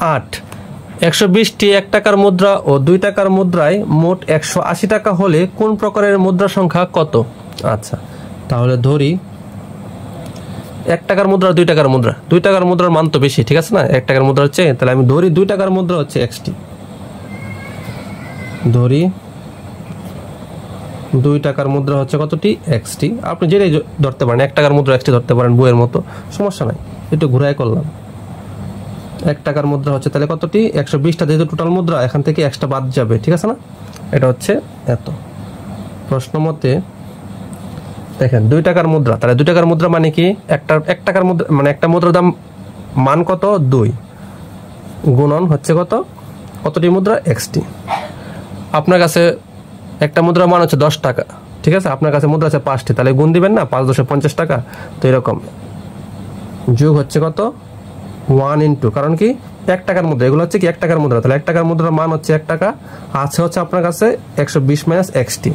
8 120টি 1 টাকার মুদ্রা ও 2 টাকার মুদ্রায় মোট 180 টাকা হলে কোন প্রকারের মুদ্রা সংখ্যা কত? আচ্ছা, তাহলে ধরি 1 টাকার মুদ্রা 2 টাকার মুদ্রা, 2 টাকার মুদ্রার মান তো বেশি, ঠিক আছে না? 1 টাকার মুদ্রা হচ্ছে, তাহলে আমি ধরি 2 টাকার মুদ্রা হচ্ছে XT, ধরি 2 টাকার মুদ্রা হচ্ছে কতটি? XT। আপনি যেটাই ধরতে পারেন, 1 টাকার মুদ্রা XT ধরতে পারেন, বইয়ের মতো, সমস্যা নাই, একটু ঘুরাই করলাম। 1 টাকার মুদ্রা হচ্ছে তাহলে কতটি? 120টা, যেহেতু টোটাল মুদ্রা এখান থেকে এক্সট্রা বাদ যাবে, ঠিক আছে না? এটা হচ্ছে এত। প্রশ্ন মতে দেখেন 2 টাকার মুদ্রা, তাহলে 2 টাকার মুদ্রা মানে কি? 1 টাকার মুদ্রা মানে একটা মুদ্রার দাম মান কত? 2 গুণন হচ্ছে কতটি মুদ্রা? XT। আপনার কাছে একটা মুদ্রার মান হচ্ছে 10 টাকা, ঠিক আছে? আপনার কাছে মুদ্রা আছে 5টি, তাহলে গুণ দিবেন না, 5 × 10 = 50 টাকা। তো এরকম যোগ হচ্ছে কত? 1 ইন্টু, কারণ কি 1 টাকার মুদ্রা, এগুলো হচ্ছে কি 1 টাকার মুদ্রা, তাহলে 1 টাকার মুদ্রার মান হচ্ছে 1 টাকা, আছে হচ্ছে আপনার কাছে 120 মাইনাস XT।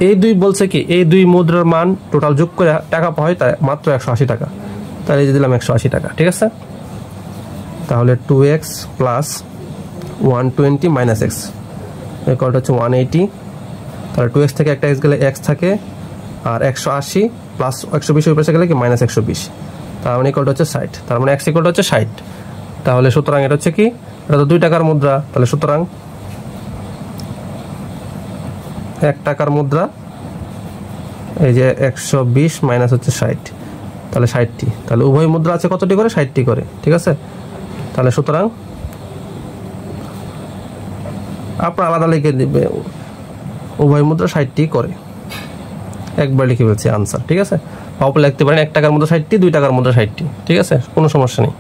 এই দুই বলছে কি এই দুই মুদ্রার মান টোটাল যোগ করে টাকা পাওয়া হয় তাই মাত্র 180 টাকা, তাহলে এই যে দিলাম 180 টাকা, ঠিক আছে? তাহলে 2x plus 120 minus x equal হচ্ছে 180, তাহলে 2x থেকে একটা x গেলে x থাকে, আর 180 প্লাস 120 এর পাশে গেলে কি মাইনাস 120, তার মানে ইকুয়াল হচ্ছে 60, তার মানে x ইকুয়াল হচ্ছে 60। তাহলে সুতরাং এটা হচ্ছে কি, এটা তো 2 টাকার মুদ্রা, তাহলে সুতরাং 1 টাকার মুদ্রা এই যে 120 মাইনাস হচ্ছে 60, তাহলে 60টি, তাহলে উভয় মুদ্রা আছে কতটি করে? 60টি করে, ঠিক আছে? তাহলে সুতরাং আপনার আলাদা লিখে দিবে, উভয় মুদ্রা 60টি করে, একবার লিখে ফেলছি আনসার, ঠিক আছে? অপর লিখতে পারেন 1 টাকার মুদ্রা 60টি, 2 টাকার মুদ্রা 60টি, ঠিক আছে? কোনো সমস্যা নেই।